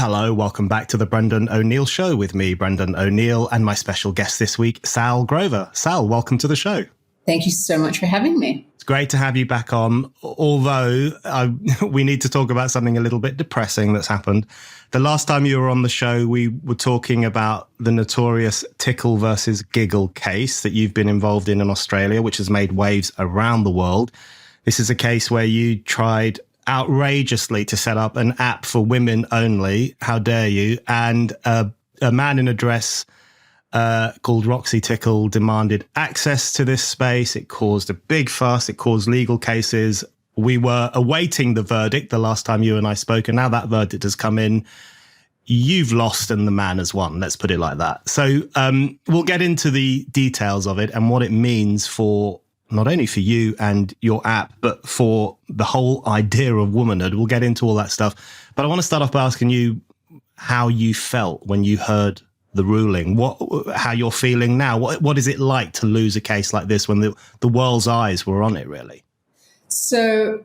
Hello, welcome back to the Brendan O'Neill Show with me, Brendan O'Neill, and my special guest this week, Sall Grover. Sall, welcome to the show. Thank you so much for having me. It's great to have you back on, although we need to talk about something a little bit depressing that's happened. The last time you were on the show, we were talking about the notorious Tickle versus Giggle case that you've been involved in Australia, which has made waves around the world. This is a case where you tried outrageously to set up an app for women only. How dare you? And a man in a dress called Roxy Tickle demanded access to this space. It caused a big fuss. It caused legal cases. We were awaiting the verdict the last time you and I spoke, and now that verdict has come in. You've lost and the man has won. Let's put it like that. So we'll get into the details of it and what it means for not only for you and your app, but for the whole idea of womanhood. We'll get into all that stuff. But I want to start off by asking you how you felt when you heard the ruling, how you're feeling now. What is it like to lose a case like this when the world's eyes were on it, really? So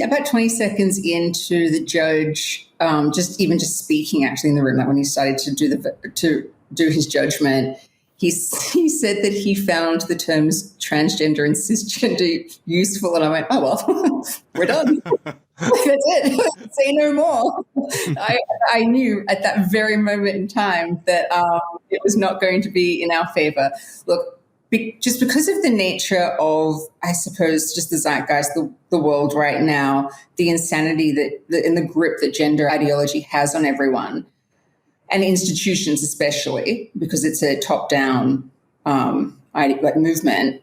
about 20 seconds into the judge, just speaking actually in the room, like when he started to do his judgment, he said that he found the terms transgender and cisgender useful, and I went, oh well, we're done. That's it. Say no more. I knew at that very moment in time that it was not going to be in our favor. Look, just because of the nature of, I suppose, just the zeitgeist, the world right now, the insanity and the grip that gender ideology has on everyone, and institutions especially, because it's a top-down movement,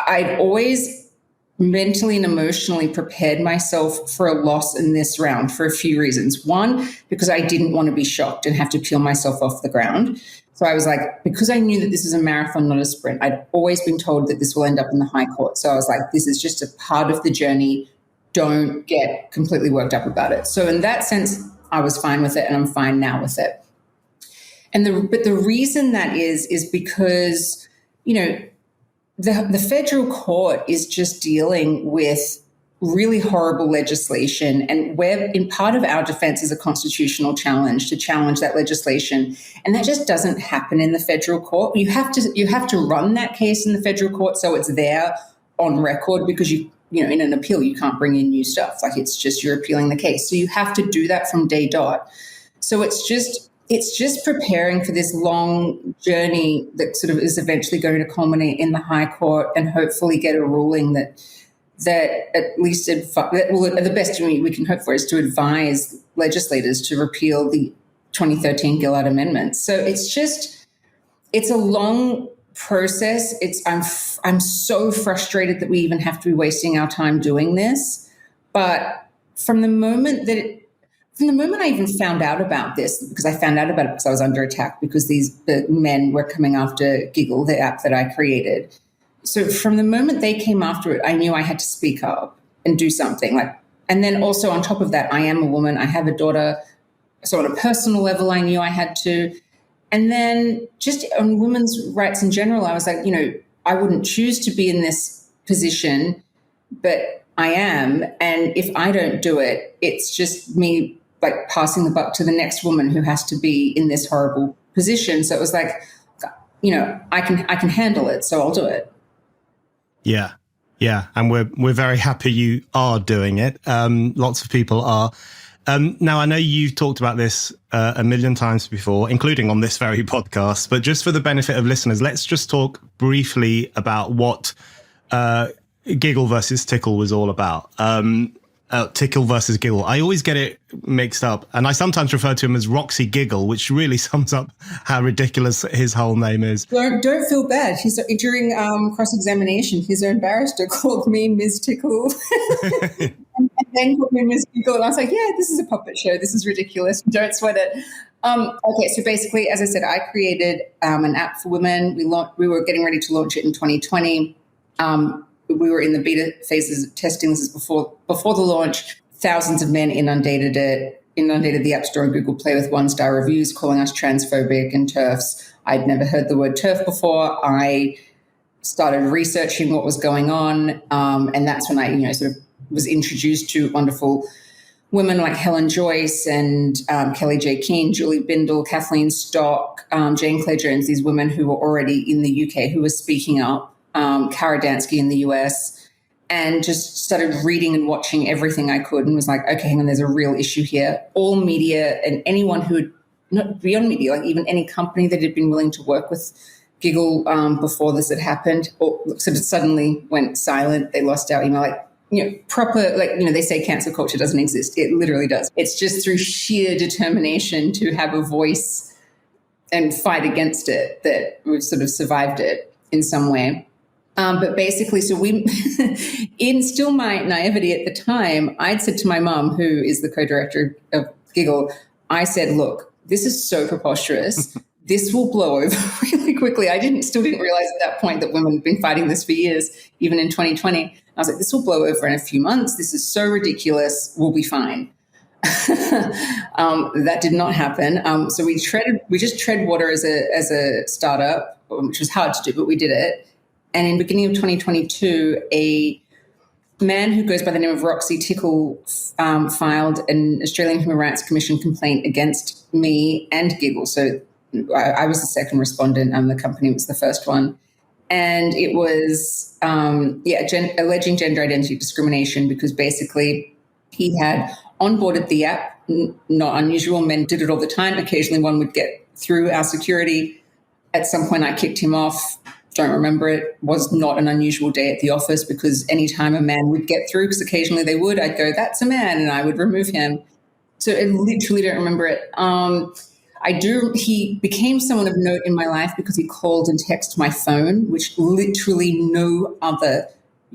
I'd always mentally and emotionally prepared myself for a loss in this round for a few reasons. One, because I didn't want to be shocked and have to peel myself off the ground. So I was like, because I knew that this is a marathon, not a sprint, I'd always been told that this will end up in the High Court. So I was like, this is just a part of the journey. Don't get completely worked up about it. So in that sense, I was fine with it, and I'm fine now with it. But the reason that is because, the federal court is just dealing with really horrible legislation, and where in part of our defense is a constitutional challenge to challenge that legislation, and that just doesn't happen in the federal court. You have to run that case in the federal court so it's there on record, because in an appeal you can't bring in new stuff. Like, it's just you're appealing the case, so you have to do that from day dot. So it's just preparing for this long journey that sort of is eventually going to culminate in the High Court, and hopefully get a ruling that at least the best we can hope for is to advise legislators to repeal the 2013 Gillard Amendment. So it's a long process. I'm so frustrated that we even have to be wasting our time doing this. But from the moment I even found out about this, because I found out about it because I was under attack because the men were coming after Giggle, the app that I created. So from the moment they came after it, I knew I had to speak up and do something. And then also on top of that, I am a woman. I have a daughter. So on a personal level, I knew I had to. And then just on women's rights in general, I was like, I wouldn't choose to be in this position, but I am. And if I don't do it, it's just me passing the buck to the next woman who has to be in this horrible position. So it was like, I can handle it, so I'll do it. Yeah. And we're very happy you are doing it. Lots of people are. Now, I know you've talked about this a million times before, including on this very podcast, but just for the benefit of listeners, let's just talk briefly about what Giggle versus Tickle was all about. Tickle versus Giggle. I always get it mixed up, and I sometimes refer to him as Roxy Giggle, which really sums up how ridiculous his whole name is. Don't feel bad. During cross-examination, his own barrister called me Ms. Tickle and then called me Ms. Giggle, and I was like, yeah, this is a puppet show. This is ridiculous. Don't sweat it. Okay, so basically, as I said, I created an app for women. We were getting ready to launch it in 2020. We were in the beta phases of testing. This is before the launch. Thousands of men inundated the App Store and Google Play with 1-star reviews, calling us transphobic and TERFs. I'd never heard the word TERF before. I started researching what was going on, and that's when I, sort of was introduced to wonderful women like Helen Joyce and Kelly J. Keane, Julie Bindel, Kathleen Stock, Jane Clare Jones, these women who were already in the UK who were speaking up, Kara Dansky in the US, and just started reading and watching everything I could and was like, okay, hang on, there's a real issue here. All media and anyone who had, not beyond media, like even any company that had been willing to work with Giggle before this had happened, or sort of suddenly went silent. They lost our email, like, proper, like, they say cancel culture doesn't exist. It literally does. It's just through sheer determination to have a voice and fight against it that we've sort of survived it in some way. But basically, so we, in still my naivety at the time, I'd said to my mum, who is the co-director of Giggle, I said, look, this is so preposterous. This will blow over really quickly. I still didn't realize at that point that women have been fighting this for years, even in 2020. I was like, this will blow over in a few months. This is so ridiculous. We'll be fine. That did not happen. So we just tread water as a startup, which was hard to do, but we did it. And in the beginning of 2022, a man who goes by the name of Roxy Tickle filed an Australian Human Rights Commission complaint against me and Giggle. So I was the second respondent and the company was the first one. And it was, alleging gender identity discrimination because basically he had onboarded the app, not unusual, men did it all the time. Occasionally one would get through our security. At some point I kicked him off. Don't remember it. Was not an unusual day at the office because anytime a man would get through, because occasionally they would, I'd go, that's a man, and I would remove him. So I literally don't remember it. He became someone of note in my life because he called and texted my phone, which literally no other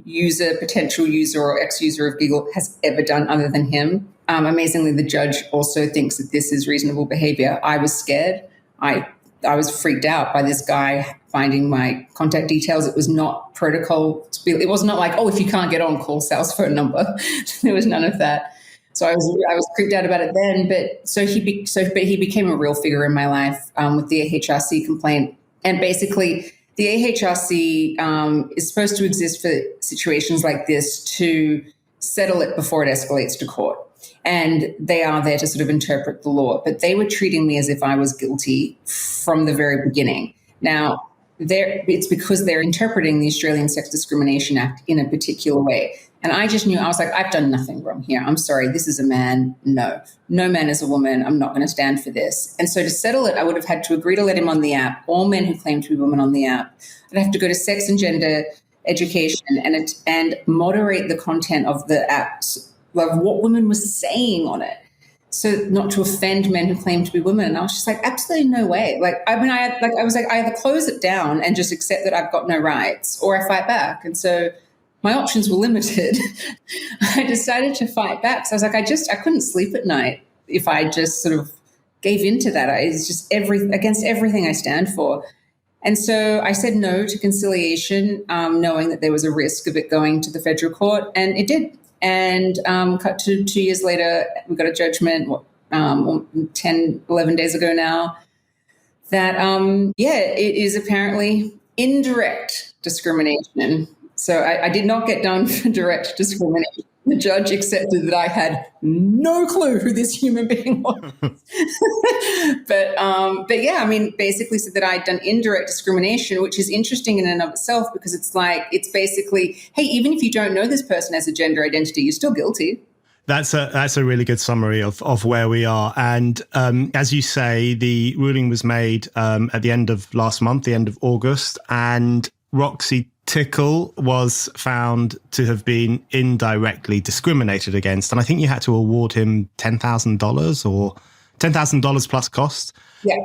user, potential user or ex-user of Giggle has ever done other than him. Amazingly, the judge also thinks that this is reasonable behavior. I was scared. I was freaked out by this guy finding my contact details. It was not protocol. It was not like, oh, if you can't get on, call Sal's phone number. There was none of that. So I was creeped out about it then. But he became a real figure in my life with the AHRC complaint. And basically, the AHRC is supposed to exist for situations like this to settle it before it escalates to court. And they are there to sort of interpret the law. But they were treating me as if I was guilty from the very beginning. Now, it's because they're interpreting the Australian Sex Discrimination Act in a particular way. And I just knew, I was like, I've done nothing wrong here. I'm sorry, this is a man. No man is a woman. I'm not going to stand for this. And so to settle it, I would have had to agree to let him on the app, all men who claim to be women on the app. I'd have to go to sex and gender education and moderate the content of the app, like what women were saying on it. So not to offend men who claim to be women. And I was just like, absolutely no way. I either close it down and just accept that I've got no rights, or I fight back. And so my options were limited. I decided to fight back. So I was like, I couldn't sleep at night if I just sort of gave into that. It's just against everything I stand for. And so I said no to conciliation, knowing that there was a risk of it going to the federal court, and it did. And cut to 2 years later, we got a judgment 10, 11 days ago now that, it is apparently indirect discrimination. So I did not get done for direct discrimination. The judge accepted that I had no clue who this human being was. But yeah, I mean, basically said that I'd done indirect discrimination, which is interesting in and of itself because it's basically, hey, even if you don't know this person as a gender identity, you're still guilty. That's a really good summary of where we are. And as you say, the ruling was made at the end of last month, the end of August, and Roxy Tickle was found to have been indirectly discriminated against. And I think you had to award him $10,000 or $10,000 plus costs. Yeah.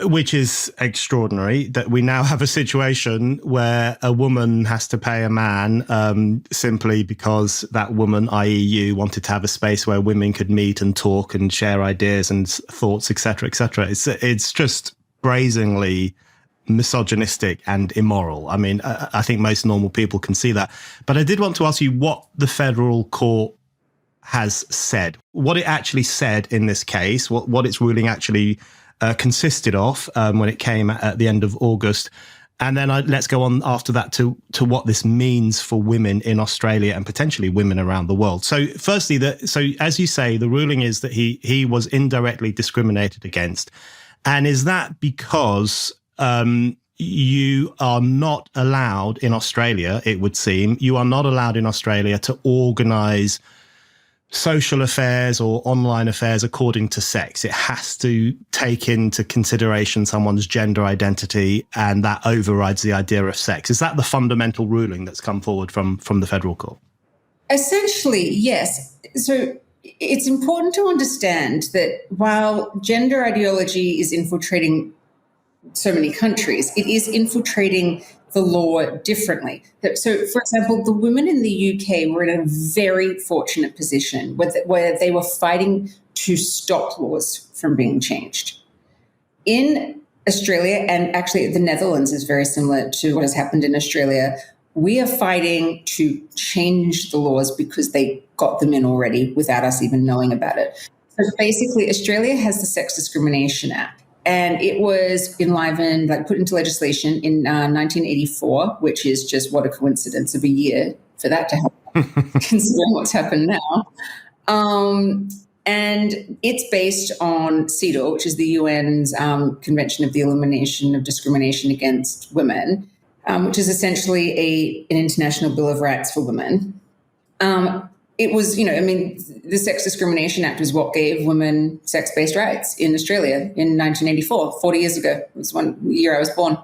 Which is extraordinary that we now have a situation where a woman has to pay a man simply because that woman, i.e. you, wanted to have a space where women could meet and talk and share ideas and thoughts, etc., etc. It's just brazenly misogynistic and immoral. I mean, I think most normal people can see that. But I did want to ask you what the federal court has said, what it actually said in this case, what its ruling actually consisted of when it came at the end of August. And then let's go on after that to what this means for women in Australia and potentially women around the world. So firstly, so as you say, the ruling is that he was indirectly discriminated against. And is that because you are not allowed in Australia, it would seem, you are not allowed in Australia to organise social affairs or online affairs according to sex? It has to take into consideration someone's gender identity, and that overrides the idea of sex. Is that the fundamental ruling that's come forward from the federal court? Essentially, yes. So it's important to understand that while gender ideology is infiltrating so many countries, it is infiltrating the law differently. So, for example, the women in the UK were in a very fortunate position where they were fighting to stop laws from being changed. In Australia, and actually the Netherlands is very similar to what has happened in Australia, we are fighting to change the laws because they got them in already without us even knowing about it. So basically, Australia has the Sex Discrimination Act. And it was enlivened, put into legislation in 1984, which is just what a coincidence of a year for that to happen, considering what's happened now. And it's based on CEDAW, which is the UN's Convention of the Elimination of Discrimination Against Women, which is essentially an international bill of rights for women. It was, the Sex Discrimination Act was what gave women sex-based rights in Australia in 1984, 40 years ago. It was one year I was born.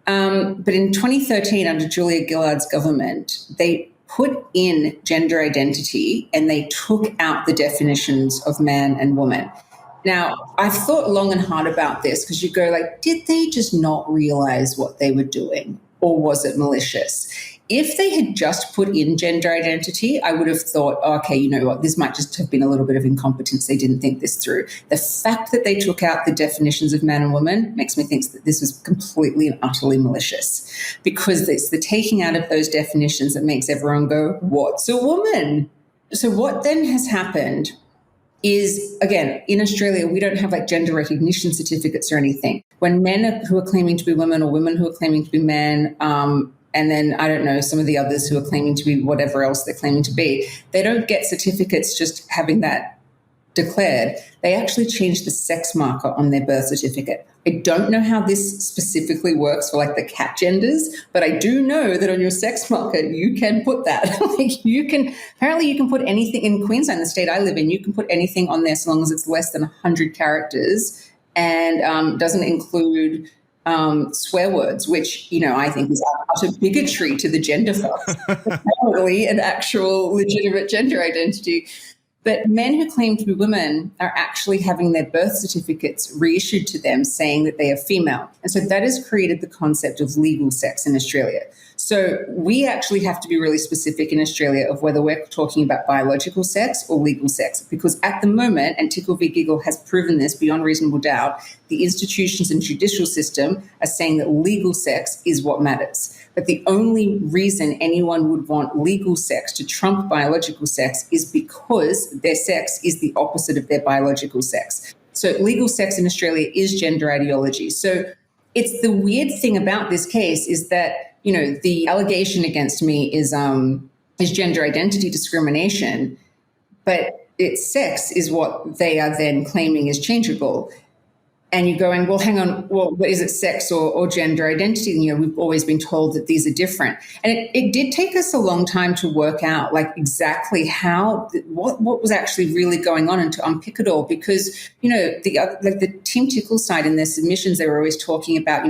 But in 2013, under Julia Gillard's government, they put in gender identity and they took out the definitions of man and woman. Now, I've thought long and hard about this because you go did they just not realize what they were doing, or was it malicious? If they had just put in gender identity, I would have thought, okay, you know what, this might just have been a little bit of incompetence. They didn't think this through. The fact that they took out the definitions of man and woman makes me think that this was completely and utterly malicious, because it's the taking out of those definitions that makes everyone go, what's a woman? So what then has happened is, again, in Australia, we don't have gender recognition certificates or anything. When men who are claiming to be women, or women who are claiming to be men, and then, I don't know, some of the others who are claiming to be whatever else they're claiming to be, they don't get certificates just having that declared. They actually change the sex marker on their birth certificate. I don't know how this specifically works for the cat genders, but I do know that on your sex marker, you can put that. Apparently you can put anything in Queensland, the state I live in, you can put anything on there so long as it's less than 100 characters and doesn't include swear words, which, I think is utter bigotry to the gender fucks. Totally an actual legitimate gender identity. But men who claim to be women are actually having their birth certificates reissued to them saying that they are female. And so that has created the concept of legal sex in Australia. So we actually have to be really specific in Australia of whether we're talking about biological sex or legal sex, because at the moment, and Tickle v. Giggle has proven this beyond reasonable doubt, the institutions and judicial system are saying that legal sex is what matters. But the only reason anyone would want legal sex to trump biological sex is because their sex is the opposite of their biological sex. So legal sex in Australia is gender ideology. So it's the weird thing about this case is that, the allegation against me is gender identity discrimination, but it's sex is what they are then claiming is changeable. And you're going, well, hang on, well, is it sex or gender identity? We've always been told that these are different. And it did take us a long time to work out exactly what was actually really going on and to unpick it all, because, the Team Tickle side in their submissions, they were always talking about,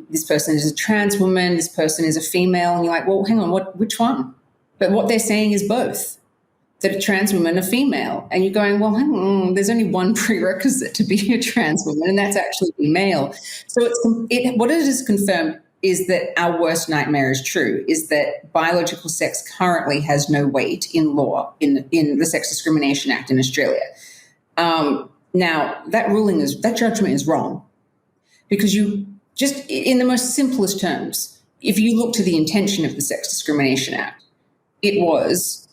this person is a trans woman, this person is a female. And you're like, well, hang on, which one? But what they're saying is both. That a trans woman are female. And you're going, well, there's only one prerequisite to be a trans woman, and that's actually be male. So what it has confirmed is that our worst nightmare is true, is that biological sex currently has no weight in law, in the Sex Discrimination Act in Australia. Now, that judgment is wrong, because you just, in the most simplest terms, if you look to the intention of the Sex Discrimination Act, it was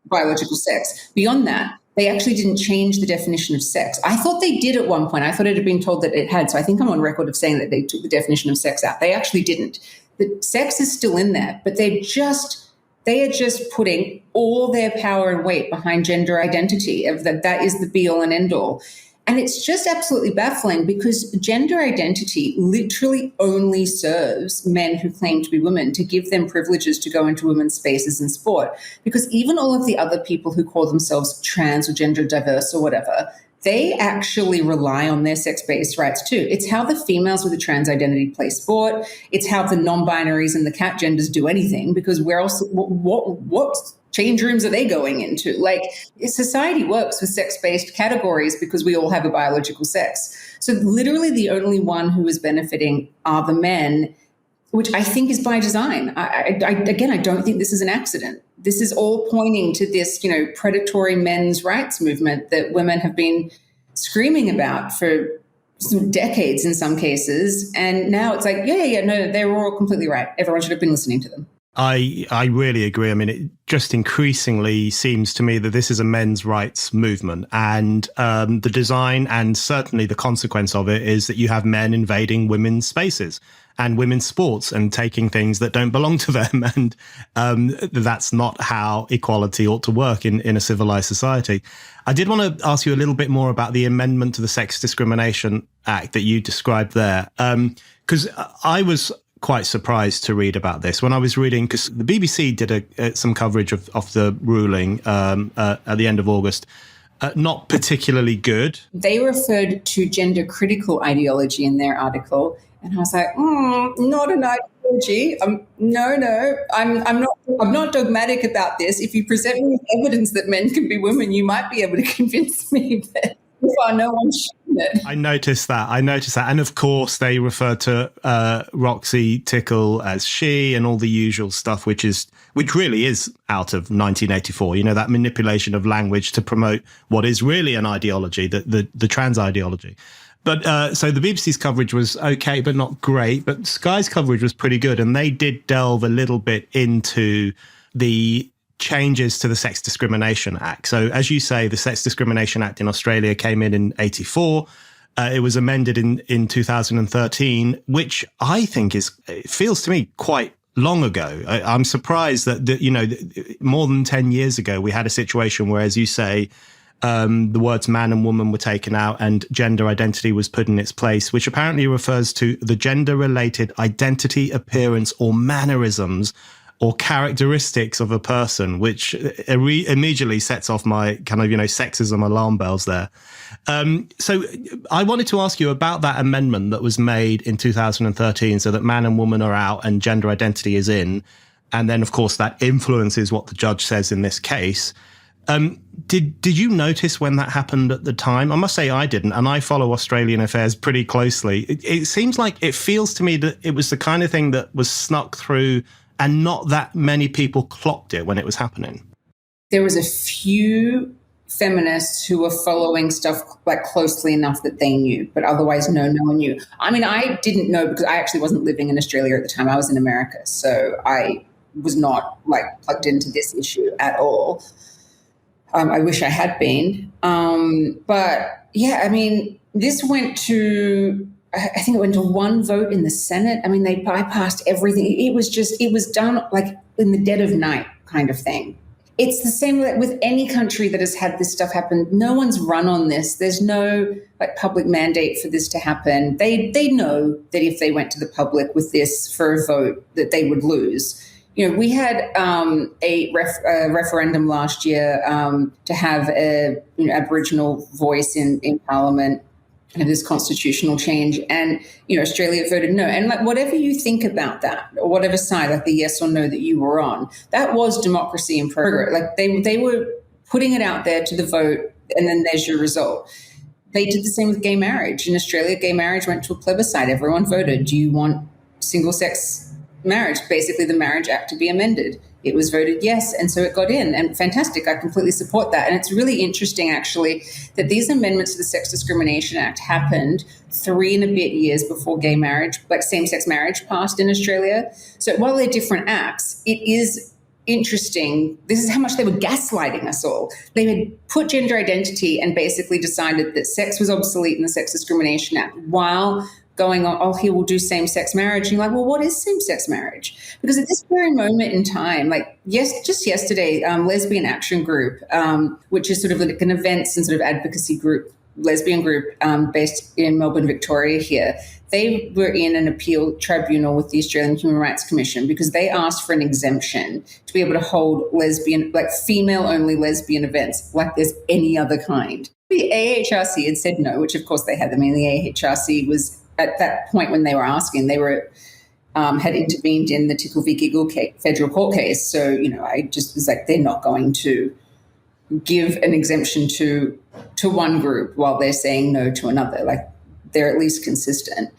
biological sex. Beyond that, they actually didn't change the definition of sex. I thought they did at one point. I thought it had been told that it had. So I think I'm on record of saying that they took the definition of sex out. They actually didn't. The sex is still in there, but they are just putting all their power and weight behind gender identity, of that is the be all and end all. And it's just absolutely baffling, because gender identity literally only serves men who claim to be women to give them privileges to go into women's spaces in sport. Because even all of the other people who call themselves trans or gender diverse or whatever, they actually rely on their sex-based rights too. It's how the females with a trans identity play sport. It's how the non-binaries and the cat genders do anything, because where else, what change rooms are they going into? Like, society works with sex-based categories because we all have a biological sex. So literally the only one who is benefiting are the men, which I think is by design. Again, I don't think this is an accident. This is all pointing to this, predatory men's rights movement that women have been screaming about for some decades in some cases. And now it's like, no, they were all completely right. Everyone should have been listening to them. I really agree. I mean, it just increasingly seems to me that this is a men's rights movement, and the design and certainly the consequence of it is that you have men invading women's spaces and women's sports and taking things that don't belong to them. And that's not how equality ought to work in a civilized society. I did want to ask you a little bit more about the amendment to the Sex Discrimination Act that you described there, because I was quite surprised to read about this when I was reading, because the BBC did some coverage of the ruling at the end of August. Not particularly good. They referred to gender critical ideology in their article, and I was like, not an ideology. No, I'm not dogmatic about this. If you present me with evidence that men can be women, you might be able to convince me, but so far no one's shown it. I noticed that. And of course they refer to Roxy Tickle as she and all the usual stuff, which really is out of 1984. That manipulation of language to promote what is really an ideology, the trans ideology. But so the BBC's coverage was okay, but not great. But Sky's coverage was pretty good. And they did delve a little bit into the changes to the Sex Discrimination Act. So as you say, the Sex Discrimination Act in Australia came in 84. It was amended in 2013, which I think it feels to me quite long ago. I'm surprised that, more than 10 years ago, we had a situation where, as you say, the words man and woman were taken out and gender identity was put in its place, which apparently refers to the gender-related identity, appearance, or mannerisms or characteristics of a person, which immediately sets off my kind of, sexism alarm bells there. So I wanted to ask you about that amendment that was made in 2013 so that man and woman are out and gender identity is in. And then, of course, that influences what the judge says in this case. Did you notice when that happened at the time? I must say I didn't, and I follow Australian affairs pretty closely. It seems like, it feels to me that it was the kind of thing that was snuck through and not that many people clocked it when it was happening. There was a few feminists who were following stuff like closely enough that they knew, but otherwise, no one knew. I mean, I didn't know because I actually wasn't living in Australia at the time. I was in America, so I was not plugged into this issue at all. I wish I had been. But yeah, I mean, this went to, I think it went to one vote in the Senate. I mean, they bypassed everything. It was done like in the dead of night kind of thing. It's the same with any country that has had this stuff happen. No one's run on this. There's no public mandate for this to happen. They know that if they went to the public with this for a vote, that they would lose. We had a referendum last year to have a Aboriginal voice in Parliament and this constitutional change, and Australia voted no. And whatever you think about that, or whatever side, the yes or no that you were on, that was democracy in progress. They were putting it out there to the vote, and then there's your result. They did the same with gay marriage. In Australia, gay marriage went to a plebiscite. Everyone voted. Do you want single-sex marriage, basically the Marriage Act, to be amended? It was voted yes, and so it got in, and fantastic. I completely support that. And it's really interesting, actually, that these amendments to the Sex Discrimination Act happened 3 and a bit years before gay marriage, same-sex marriage, passed in Australia. So while they're different acts, it is interesting. This is how much they were gaslighting us all. They had put gender identity and basically decided that sex was obsolete in the Sex Discrimination Act while going on, oh, here we'll do same-sex marriage. And you're like, well, what is same-sex marriage? Because at this very moment in time, like just yesterday, Lesbian Action Group, which is sort of like an events and sort of advocacy group, lesbian group based in Melbourne, Victoria here, they were in an appeal tribunal with the Australian Human Rights Commission because they asked for an exemption to be able to hold lesbian, like female-only lesbian events like there's any other kind. The AHRC had said no, which of course they had. I mean, the AHRC was, at that point when they were asking, they were had intervened in the Tickle v. Giggle federal court case. So, you know, I just was like, they're not going to give an exemption to one group while they're saying no to another. Like, they're at least consistent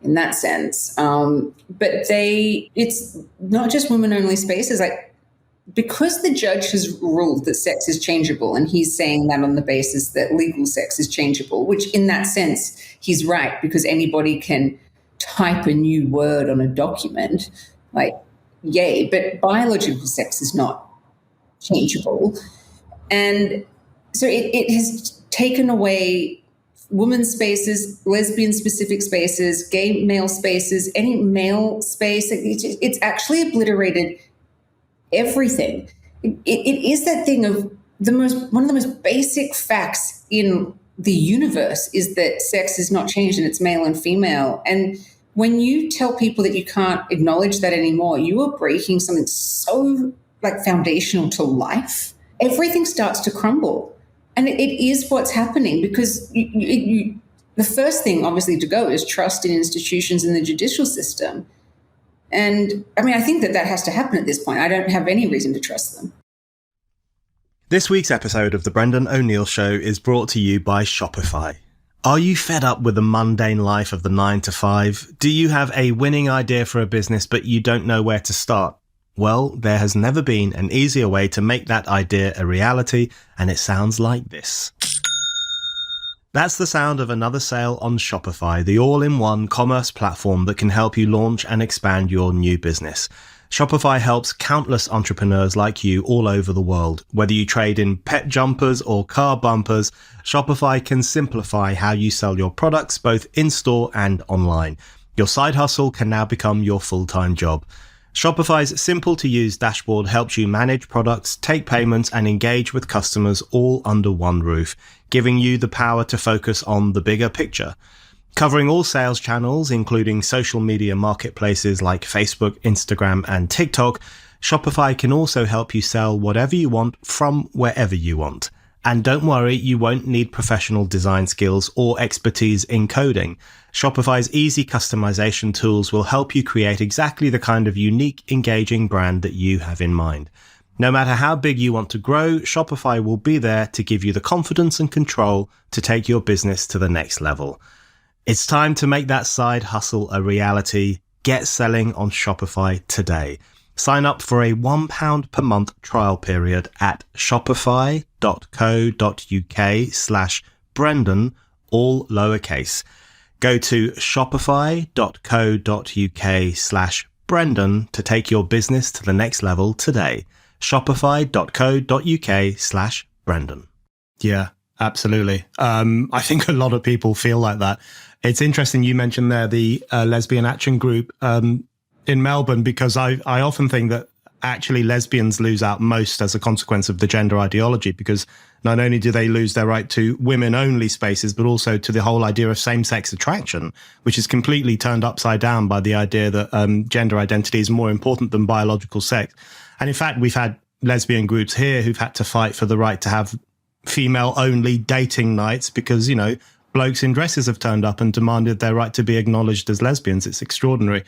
in that sense. But it's not just women-only spaces. Like, because the judge has ruled that sex is changeable, and he's saying that on the basis that legal sex is changeable, which in that sense, he's right, because anybody can type a new word on a document, like, yay, but biological sex is not changeable. And so it has taken away women's spaces, lesbian-specific spaces, gay male spaces, any male space. It's actually obliterated everything. It is that thing of one of the most basic facts in the universe is that sex is not changed and it's male and female. And when you tell people that you can't acknowledge that anymore, you are breaking something so like foundational to life. Everything starts to crumble. And it is what's happening, because the first thing obviously to go is trust in institutions in the judicial system. And I mean, I think that has to happen at this point. I don't have any reason to trust them. This week's episode of The Brendan O'Neill Show is brought to you by Shopify. Are you fed up with the mundane life of the 9 to 5? Do you have a winning idea for a business, but you don't know where to start? Well, there has never been an easier way to make that idea a reality, and it sounds like this. That's the sound of another sale on Shopify, the all-in-one commerce platform that can help you launch and expand your new business. Shopify helps countless entrepreneurs like you all over the world. Whether you trade in pet jumpers or car bumpers, Shopify can simplify how you sell your products both in-store and online. Your side hustle can now become your full-time job. Shopify's simple-to-use dashboard helps you manage products, take payments, and engage with customers all under one roof, giving you the power to focus on the bigger picture. Covering all sales channels, including social media marketplaces like Facebook, Instagram, and TikTok, Shopify can also help you sell whatever you want from wherever you want. And don't worry, you won't need professional design skills or expertise in coding. Shopify's easy customization tools will help you create exactly the kind of unique, engaging brand that you have in mind. No matter how big you want to grow, Shopify will be there to give you the confidence and control to take your business to the next level. It's time to make that side hustle a reality. Get selling on Shopify today. Sign up for a £1 per month trial period at shopify.co.uk/Brendan, all lowercase. Go to shopify.co.uk/Brendan to take your business to the next level today. Shopify.co.uk/Brendan. Yeah, absolutely. I think a lot of people feel like that. It's interesting you mentioned there the Lesbian Action Group in Melbourne, because I often think that actually lesbians lose out most as a consequence of the gender ideology, because not only do they lose their right to women-only spaces, but also to the whole idea of same-sex attraction, which is completely turned upside down by the idea that gender identity is more important than biological sex. And in fact, we've had lesbian groups here who've had to fight for the right to have female-only dating nights because, you know, blokes in dresses have turned up and demanded their right to be acknowledged as lesbians. It's extraordinary.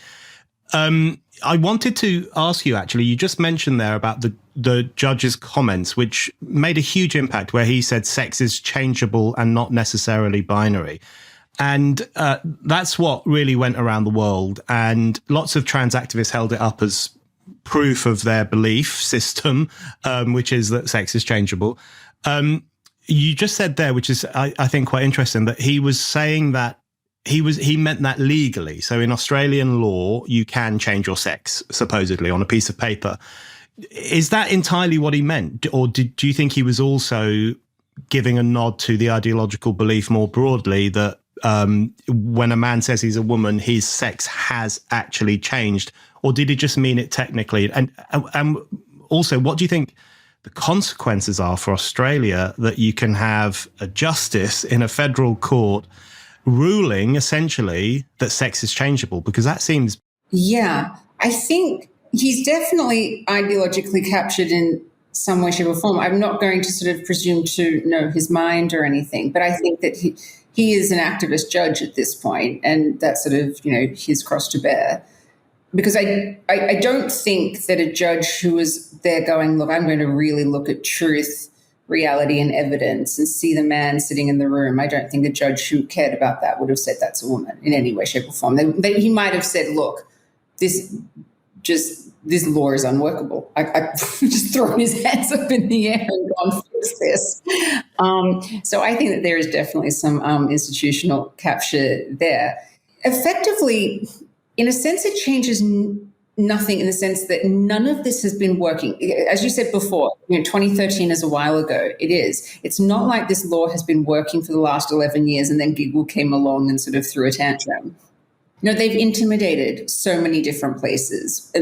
I wanted to ask you, actually, you just mentioned there about the judge's comments, which made a huge impact, where he said sex is changeable and not necessarily binary. And that's what really went around the world. And lots of trans activists held it up as proof of their belief system, which is that sex is changeable. You just said there, which is, I think, quite interesting, that he was saying that he meant that legally. So in Australian law, you can change your sex, supposedly, on a piece of paper. Is that entirely what he meant? Or do you think he was also giving a nod to the ideological belief more broadly that when a man says he's a woman, his sex has actually changed? Or did he just mean it technically? And also, what do you think the consequences are for Australia that you can have a justice in a federal court ruling essentially that sex is changeable? Because that seems... Yeah, I think he's definitely ideologically captured in some way, shape or form. I'm not going to sort of presume to know his mind or anything, but I think that he is an activist judge at this point, and that's sort of, his cross to bear. Because I don't think that a judge who was there going, look, I'm going to really look at truth, reality and evidence and see the man sitting in the room. I don't think a judge who cared about that would have said that's a woman in any way, shape or form. He might have said, look, this law is unworkable. I just thrown his hands up in the air and gone, fix this. So I think that there is definitely some institutional capture there. Effectively, in a sense, it changes nothing in the sense that none of this has been working. As you said before, 2013 is a while ago. It is. It's not like this law has been working for the last 11 years and then Giggle came along and sort of threw a tantrum. They've intimidated so many different places,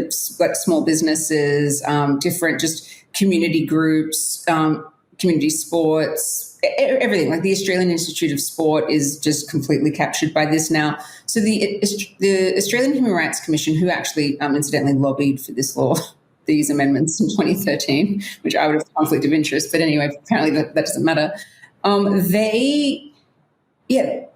like small businesses, different just community groups, community sports, everything. Like the Australian Institute of Sport is just completely captured by this now. So the Australian Human Rights Commission, who actually incidentally lobbied for this law, these amendments in 2013, which I would have conflict of interest, but anyway, apparently that doesn't matter.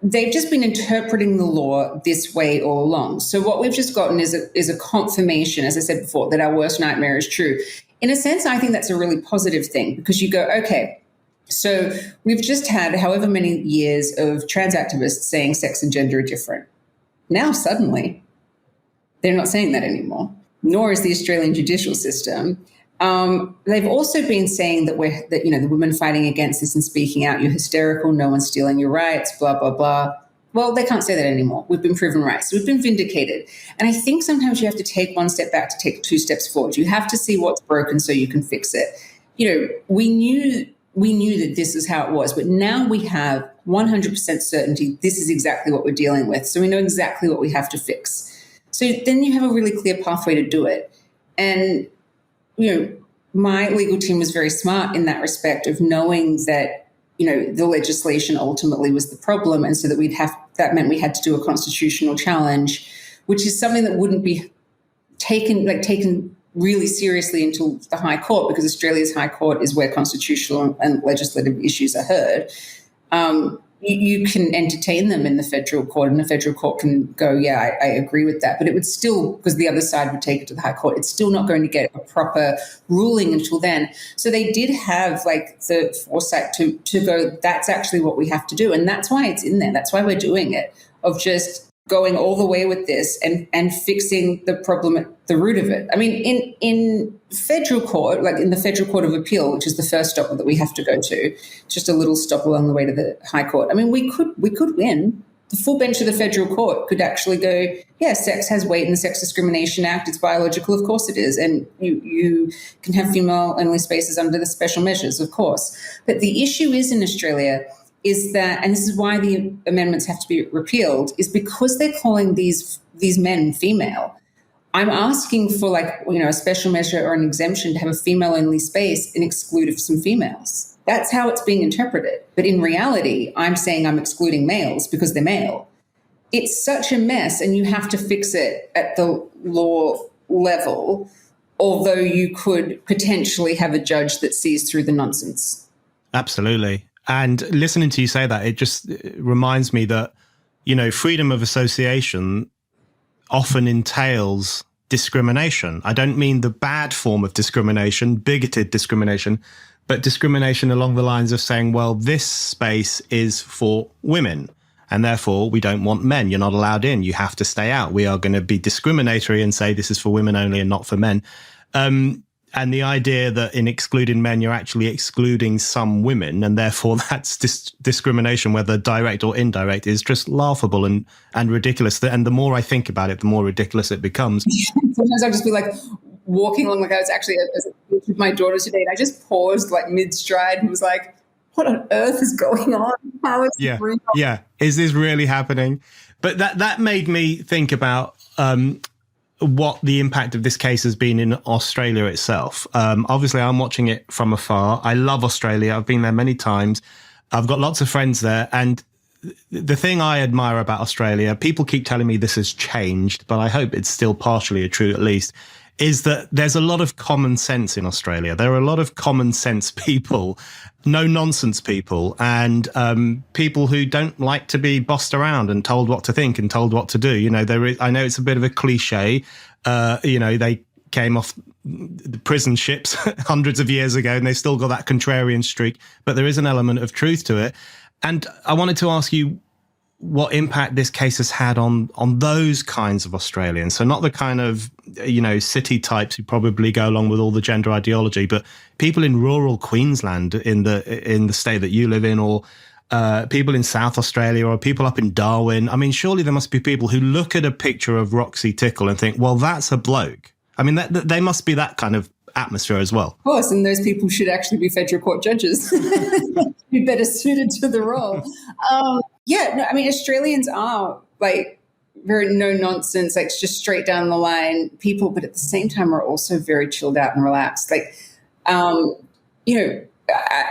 They've just been interpreting the law this way all along. So what we've just gotten is a confirmation, as I said before, that our worst nightmare is true. In a sense, I think that's a really positive thing because you go, okay, so we've just had however many years of trans activists saying sex and gender are different. Now suddenly they're not saying that anymore, nor is the Australian judicial system. They've also been saying that the women fighting against this and speaking out, you're hysterical, no one's stealing your rights, blah, blah, blah. Well, they can't say that anymore. We've been proven right. So we've been vindicated. And I think sometimes you have to take one step back to take two steps forward. You have to see what's broken so you can fix it. We knew that this is how it was, but now we have 100% certainty this is exactly what we're dealing with. So we know exactly what we have to fix. So then you have a really clear pathway to do it. And my legal team was very smart in that respect of knowing that, the legislation ultimately was the problem. And so that meant we had to do a constitutional challenge, which is something that wouldn't be taken really seriously until the High Court, because Australia's High Court is where constitutional and legislative issues are heard. You can entertain them in the federal court, and the federal court can go, yeah, I agree with that. But it would still, because the other side would take it to the High Court, it's still not going to get a proper ruling until then. So they did have the foresight to go, that's actually what we have to do. And that's why it's in there. That's why we're doing it, of just going all the way with this and fixing the problem at the root of it. I mean, in federal court, like in the Federal Court of Appeal, which is the first stop that we have to go to, just a little stop along the way to the High Court. I mean, we could win. The full bench of the federal court could actually go, yeah, sex has weight in the Sex Discrimination Act. It's biological, of course it is. And you can have female-only spaces under the special measures, of course. But the issue is in Australia is that, and this is why the amendments have to be repealed, is because they're calling these men female. I'm asking for a special measure or an exemption to have a female-only space and exclude some females. That's how it's being interpreted. But in reality, I'm saying I'm excluding males because they're male. It's such a mess, and you have to fix it at the law level, although you could potentially have a judge that sees through the nonsense. Absolutely. And listening to you say that, it just reminds me that, freedom of association often entails discrimination. I don't mean the bad form of discrimination, bigoted discrimination, but discrimination along the lines of saying, well, this space is for women and therefore we don't want men. You're not allowed in. You have to stay out. We are going to be discriminatory and say this is for women only and not for men. And the idea that in excluding men, you're actually excluding some women, and therefore that's discrimination, whether direct or indirect, is just laughable and ridiculous. And the more I think about it, the more ridiculous it becomes. Sometimes I'll just be like, walking along, like I was actually with my daughter today, and I just paused like mid-stride and was like, what on earth is going on? How is yeah. Is this really happening? But that made me think about what the impact of this case has been in Australia itself. Obviously, I'm watching it from afar. I love Australia. I've been there many times. I've got lots of friends there. And the thing I admire about Australia, people keep telling me this has changed, but I hope it's still partially true at least, is that there's a lot of common sense in Australia. There are a lot of common sense people, no nonsense people, and people who don't like to be bossed around and told what to think and told what to do. You know, I know it's a bit of a cliche. They came off the prison ships hundreds of years ago and they've still got that contrarian streak, but there is an element of truth to it. And I wanted to ask you what impact this case has had on those kinds of Australians. So not the kind of, city types who probably go along with all the gender ideology, but people in rural Queensland in the state that you live in, or people in South Australia, or people up in Darwin. I mean, surely there must be people who look at a picture of Roxy Tickle and think, well, that's a bloke. I mean, they must be that kind of atmosphere as well. Of course, and those people should actually be federal court judges. Be better suited to the role. Australians are like very no nonsense, like just straight down the line people, but at the same time are also very chilled out and relaxed. Like, I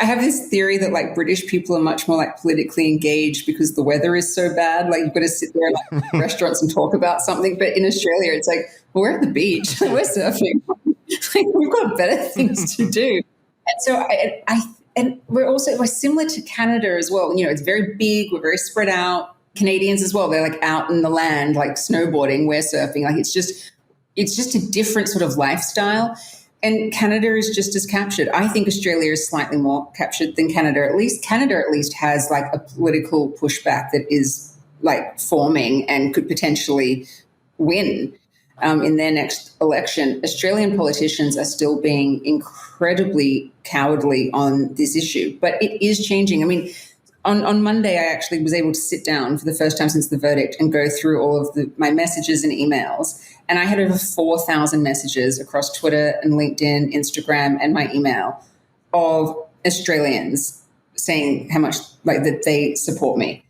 have this theory that like British people are much more like politically engaged because the weather is so bad. Like you've got to sit there in like restaurants and talk about something. But in Australia, it's like, well, we're at the beach, we're surfing, like, we've got better things to do. And so we're similar to Canada as well. You know, it's very big. We're very spread out. Canadians as well. They're like out in the land, like snowboarding, we're surfing. Like it's just a different sort of lifestyle. And Canada is just as captured. I think Australia is slightly more captured than Canada. At least Canada has like a political pushback that is like forming and could potentially win in their next election. Australian politicians are still being incredibly cowardly on this issue, but it is changing. I mean, on Monday, I actually was able to sit down for the first time since the verdict and go through all of my messages and emails. And I had over 4,000 messages across Twitter and LinkedIn, Instagram, and my email of Australians saying how much like that they support me.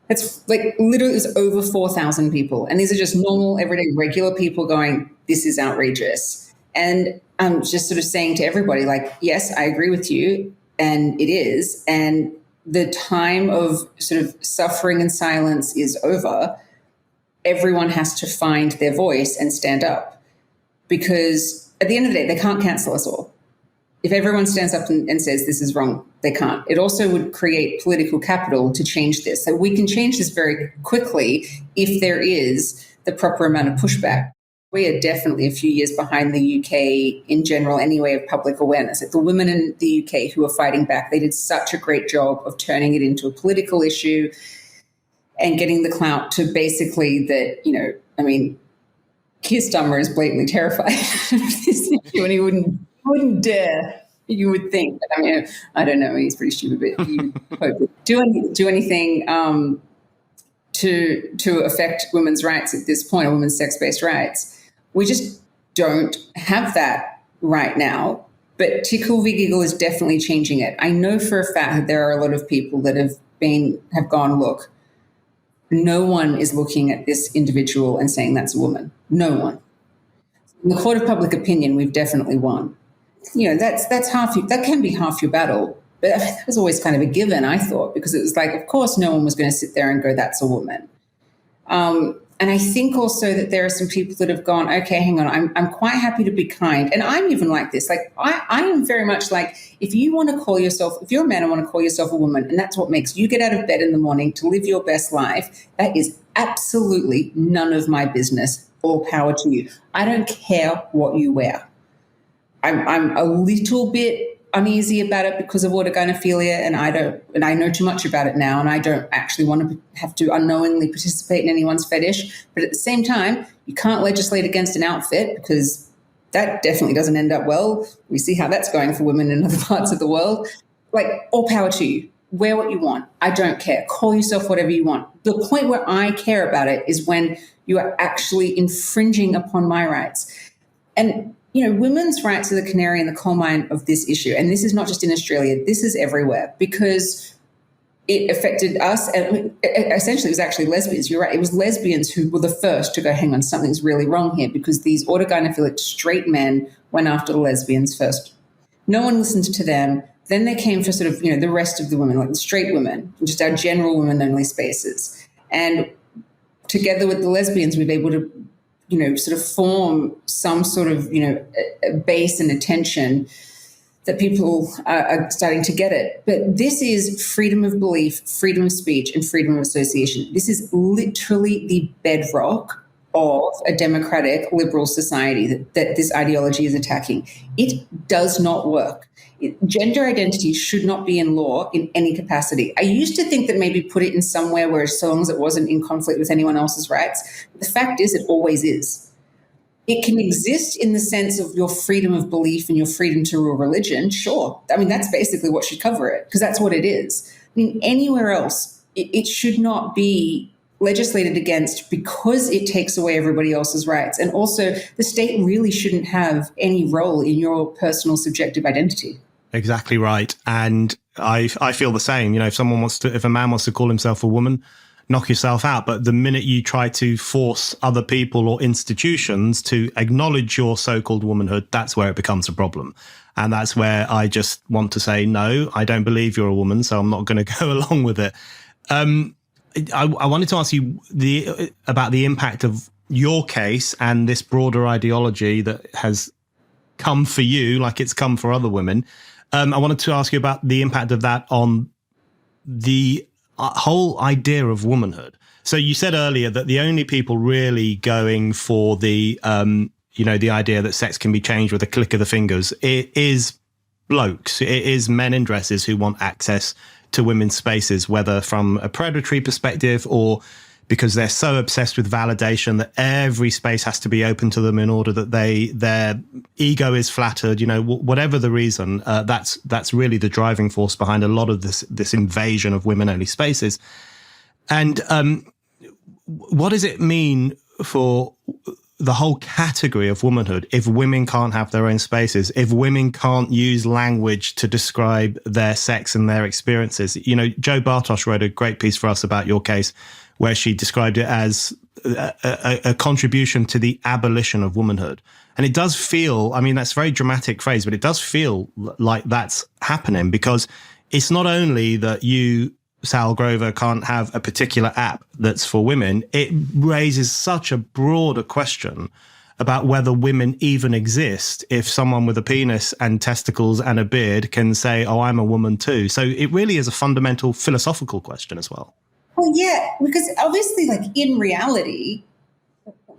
It's like literally it's over 4,000 people. And these are just normal, everyday, regular people going, this is outrageous. And I'm just sort of saying to everybody, like, yes, I agree with you. And it is. And the time of sort of suffering and silence is over. Everyone has to find their voice and stand up, because at the end of the day, they can't cancel us all. If everyone stands up and says this is wrong, they can't. It also would create political capital to change this. So we can change this very quickly if there is the proper amount of pushback. We are definitely a few years behind the UK in general anyway of public awareness. Like the women in the UK who are fighting back, they did such a great job of turning it into a political issue and getting the clout to basically that, Keir Starmer is blatantly terrified of this issue and he wouldn't dare, you would think. But, I don't know, he's pretty stupid, but you would do anything to affect women's rights at this point, or women's sex-based rights. We just don't have that right now. But Tickle v. Giggle is definitely changing it. I know for a fact that there are a lot of people that have gone, look, no one is looking at this individual and saying that's a woman. No one. In the court of public opinion, we've definitely won. That's half. That can be half your battle. But that was always kind of a given, I thought, because it was like, of course, no one was going to sit there and go, that's a woman. And I think also that there are some people that have gone, okay, hang on, I'm quite happy to be kind. And I'm even like this. Like, I am very much like, if you want to call yourself, if you're a man and want to call yourself a woman, and that's what makes you get out of bed in the morning to live your best life, that is absolutely none of my business. All power to you. I don't care what you wear. I'm a little bit uneasy about it because of autogynephilia, and I know too much about it now, and I don't actually want to have to unknowingly participate in anyone's fetish. But at the same time, you can't legislate against an outfit because that definitely doesn't end up well. We see how that's going for women in other parts of the world. Like, all power to you. Wear what you want. I don't care. Call yourself whatever you want. The point where I care about it is when you are actually infringing upon my rights. And women's rights are the canary in the coal mine of this issue. And this is not just in Australia, this is everywhere, because it affected us. And essentially, it was actually lesbians. You're right. It was lesbians who were the first to go, hang on, something's really wrong here, because these autogynephilic straight men went after the lesbians first. No one listened to them. Then they came for sort of, the rest of the women, like the straight women, just our general women-only spaces. And together with the lesbians, we've been able to, sort of form some sort of, a base and attention that people are starting to get it. But this is freedom of belief, freedom of speech, and freedom of association. This is literally the bedrock of a democratic liberal society that this ideology is attacking. It does not work. Gender identity should not be in law in any capacity. I used to think that maybe put it in somewhere where, so long as it wasn't in conflict with anyone else's rights. But the fact is, it always is. It can exist in the sense of your freedom of belief and your freedom to rule religion. Sure. I mean, that's basically what should cover it, because that's what it is. I mean, anywhere else, it should not be legislated against, because it takes away everybody else's rights. And also, the state really shouldn't have any role in your personal subjective identity. Exactly right. And I feel the same. If a man wants to call himself a woman, knock yourself out. But the minute you try to force other people or institutions to acknowledge your so-called womanhood, that's where it becomes a problem. And that's where I just want to say, no, I don't believe you're a woman, so I'm not going to go along with it. I wanted to ask you about the impact of your case and this broader ideology that has come for you, like it's come for other women. I wanted to ask you about the impact of that on the whole idea of womanhood. So you said earlier that the only people really going for the idea that sex can be changed with a click of the fingers, it is blokes. It is men in dresses who want access to women's spaces, whether from a predatory perspective or because they're so obsessed with validation that every space has to be open to them in order that their ego is flattered. Whatever the reason, that's really the driving force behind a lot of this invasion of women-only spaces. And what does it mean for the whole category of womanhood if women can't have their own spaces, if women can't use language to describe their sex and their experiences? Jo Bartosz wrote a great piece for us about your case, where she described it as a contribution to the abolition of womanhood. And it does feel, that's a very dramatic phrase, but it does feel like that's happening, because it's not only that you, Sall Grover, can't have a particular app that's for women. It raises such a broader question about whether women even exist if someone with a penis and testicles and a beard can say, oh, I'm a woman too. So it really is a fundamental philosophical question as well. Well, yeah, because obviously, in reality,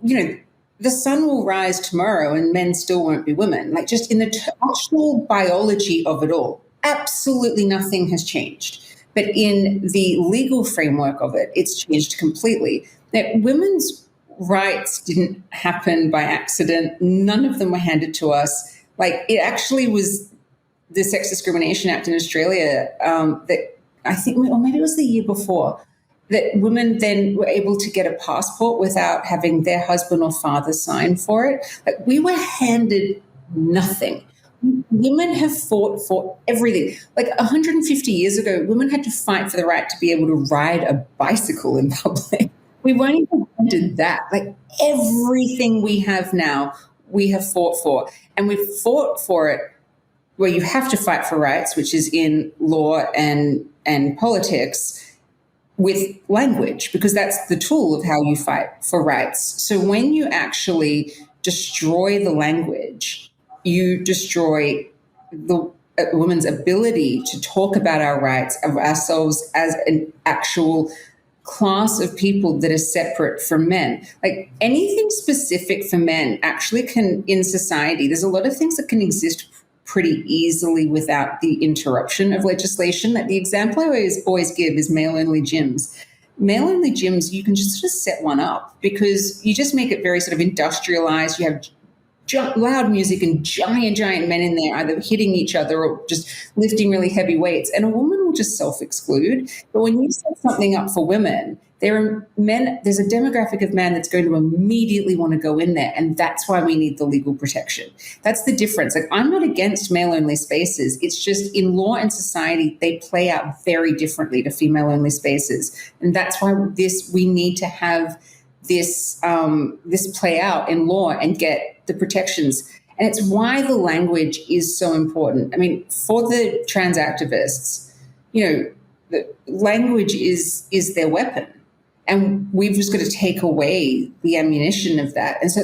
the sun will rise tomorrow and men still won't be women. Just in the actual biology of it all, absolutely nothing has changed. But in the legal framework of it, it's changed completely. Now, women's rights didn't happen by accident. None of them were handed to us. It actually was the Sex Discrimination Act in Australia that I think, or maybe it was the year before, that women then were able to get a passport without having their husband or father sign for it. We were handed nothing. Women have fought for everything. 150 years ago, women had to fight for the right to be able to ride a bicycle in public. We weren't even handed that. Everything we have now, we have fought for. And we've fought for it where you have to fight for rights, which is in law and politics, with language, because that's the tool of how you fight for rights. So when you actually destroy the language, you destroy the woman's ability to talk about our rights, of ourselves as an actual class of people that are separate from men. Anything specific for men actually can, in society, there's a lot of things that can exist pretty easily without the interruption of legislation. The example I always give is male-only gyms. Male-only gyms, you can just sort of set one up because you just make it very sort of industrialized. You have loud music and giant men in there either hitting each other or just lifting really heavy weights, and a woman will just self-exclude. But when you set something up for women, There's a demographic of man that's going to immediately want to go in there. And that's why we need the legal protection. That's the difference. Like, I'm not against male-only spaces. It's just in law and society, they play out very differently to female-only spaces. And that's why we need to have this play out in law and get the protections. And it's why the language is so important. I mean, for the trans activists, the language is their weapon. And we've just got to take away the ammunition of that. And so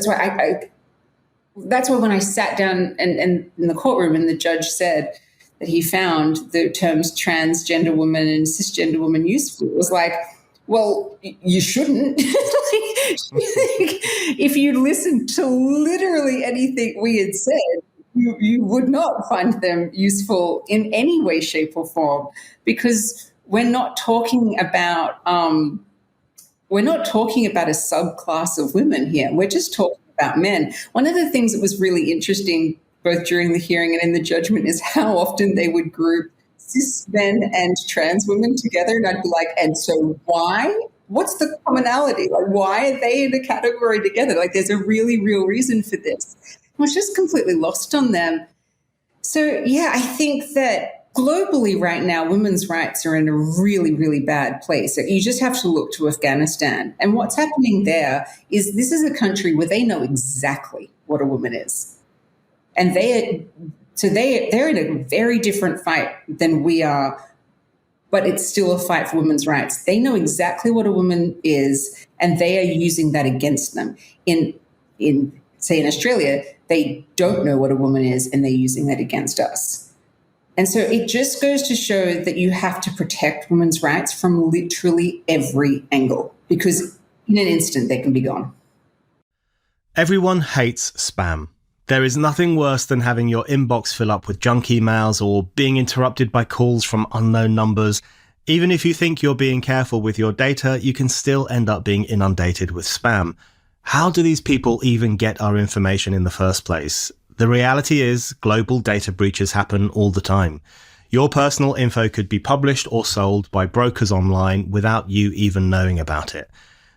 that's why when I sat down and in the courtroom and the judge said that he found the terms transgender woman and cisgender woman useful, it was like, well, you shouldn't. If you listened to literally anything we had said, you would not find them useful in any way, shape, or form, because we're not talking about a subclass of women here. We're just talking about men. One of the things that was really interesting, both during the hearing and in the judgment, is how often they would group cis men and trans women together. And I'd be like, and so why? What's the commonality? Like, why are they in a category together? Like, there's a really real reason for this. It was just completely lost on them. So, yeah, I think that globally right now, women's rights are in a really, really bad place. You just have to look to Afghanistan. And what's happening there is this is a country where they know exactly what a woman is. And they're in a very different fight than we are, but it's still a fight for women's rights. They know exactly what a woman is, and they are using that against them. Say in Australia, they don't know what a woman is, and they're using that against us. And so it just goes to show that you have to protect women's rights from literally every angle, because in an instant they can be gone. Everyone hates spam. There is nothing worse than having your inbox fill up with junk emails or being interrupted by calls from unknown numbers. Even if you think you're being careful with your data, you can still end up being inundated with spam. How do these people even get our information in the first place? The reality is, global data breaches happen all the time. Your personal info could be published or sold by brokers online without you even knowing about it.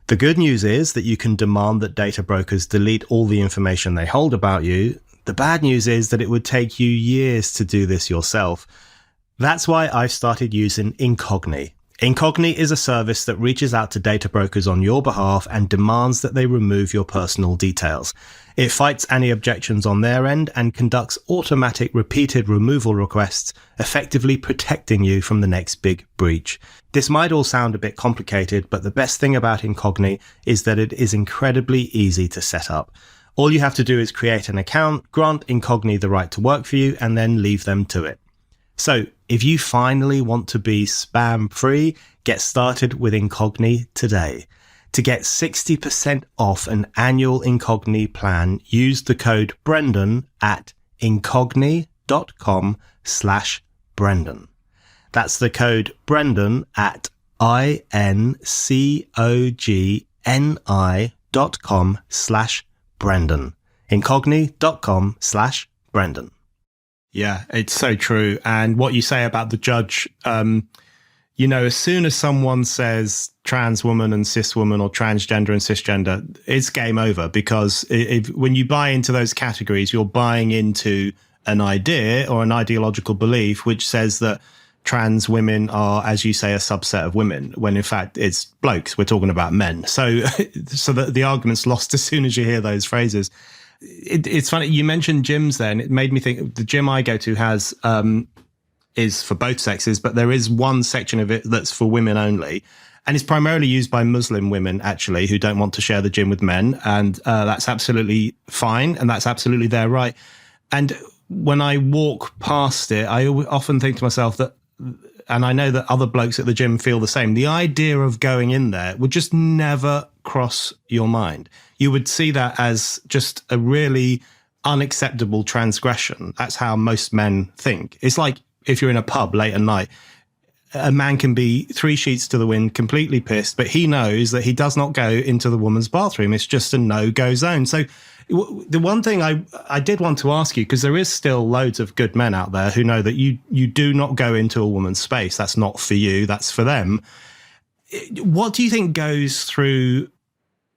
The good news is that you can demand that data brokers delete all the information they hold about you. The bad news is that it would take you years to do this yourself. That's why I've started using Incogni. Incogni is a service that reaches out to data brokers on your behalf and demands that they remove your personal details. It fights any objections on their end and conducts automatic repeated removal requests, effectively protecting you from the next big breach. This might all sound a bit complicated, but the best thing about Incogni is that it is incredibly easy to set up. All you have to do is create an account, grant Incogni the right to work for you, and then leave them to it. So, if you finally want to be spam-free, get started with Incogni today. To get 60% off an annual Incogni plan, use the code Brendan at incogni.com/Brendan. That's the code Brendan at incogni.com/Brendan. incogni.com/Brendan. Yeah, it's so true. And what you say about the judge, as soon as someone says trans woman and cis woman or transgender and cisgender, it's game over, because when you buy into those categories, you're buying into an idea or an ideological belief which says that trans women are, as you say, a subset of women, when in fact it's blokes. We're talking about men. So that the argument's lost as soon as you hear those phrases. It's funny, you mentioned gyms then. It made me think the gym I go to has is for both sexes, but there is one section of it that's for women only. And it's primarily used by Muslim women, actually, who don't want to share the gym with men. And that's absolutely fine. And that's absolutely their right. And when I walk past it, I often think to myself that, and I know that other blokes at the gym feel the same, the idea of going in there would just never cross your mind. You would see that as just a really unacceptable transgression. That's how most men think. It's like if you're in a pub late at night, a man can be 3 sheets to the wind, completely pissed, but he knows that he does not go into the woman's bathroom. It's just a no-go zone. So the one thing I did want to ask you, because there is still loads of good men out there who know that you do not go into a woman's space. That's not for you. That's for them. what do you think goes through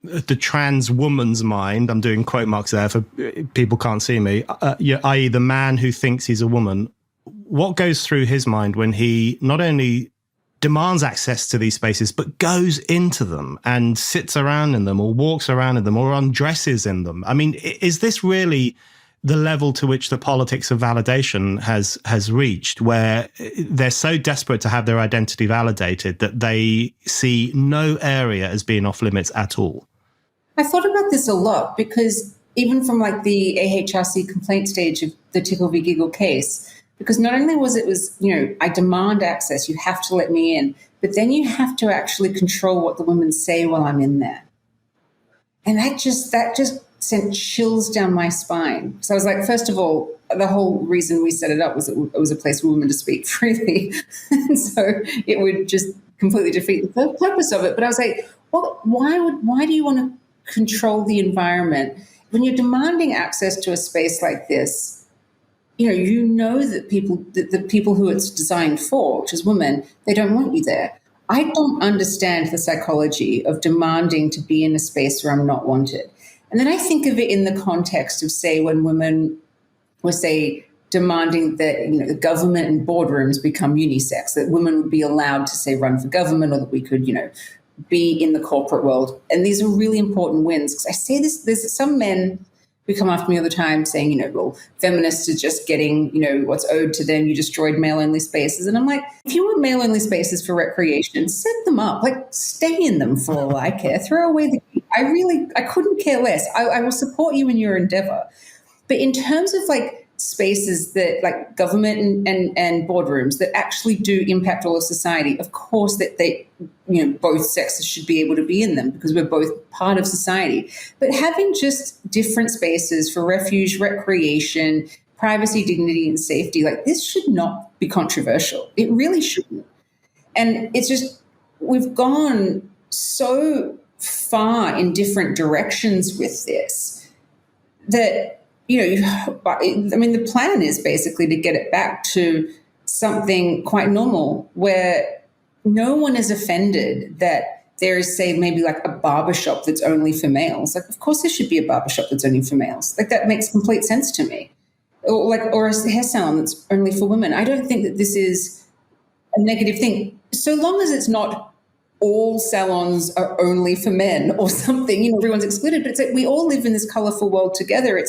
the trans woman's mind? I'm doing quote marks there for people can't see me, i.e. the man who thinks he's a woman. What goes through his mind when he not only demands access to these spaces, but goes into them and sits around in them or walks around in them or undresses in them? I mean, is this really the level to which the politics of validation has reached, where they're so desperate to have their identity validated that they see no area as being off limits at all? I thought about this a lot because even from like the AHRC complaint stage of the Tickle v. Giggle case, because not only was I demand access, you have to let me in, but then you have to actually control what the women say while I'm in there. And that just sent chills down my spine. So I was like, first of all, the whole reason we set it up was that it was a place for women to speak freely. And so it would just completely defeat the purpose of it. But I was like, well, why do you want to control the environment when you're demanding access to a space like this? You know that the people who it's designed for, which is women, they don't want you there. I don't understand the psychology of demanding to be in a space where I'm not wanted. And then I think of it in the context of, say, when women were, say, demanding that the government and boardrooms become unisex, that women would be allowed to, say, run for government, or that we could, be in the corporate world. And these are really important wins. Because I say this, there's some men who come after me all the time saying, well, feminists are just getting, what's owed to them. You destroyed male-only spaces. And I'm like, if you want male-only spaces for recreation, set them up. Like, stay in them for all I care. Throw away the key. I couldn't care less. I will support you in your endeavor. But in terms of like spaces that like government and boardrooms that actually do impact all of society, of course that they, both sexes should be able to be in them because we're both part of society. But having just different spaces for refuge, recreation, privacy, dignity, and safety, like this should not be controversial. It really shouldn't. And it's just, we've gone so far in different directions with this that, the plan is basically to get it back to something quite normal where no one is offended that there is, say, maybe like a barbershop that's only for males. Like, of course there should be a barbershop that's only for males. Like, that makes complete sense to me. Or a hair salon that's only for women. I don't think that this is a negative thing. So long as it's not all salons are only for men or something, everyone's excluded. But it's like we all live in this colorful world together.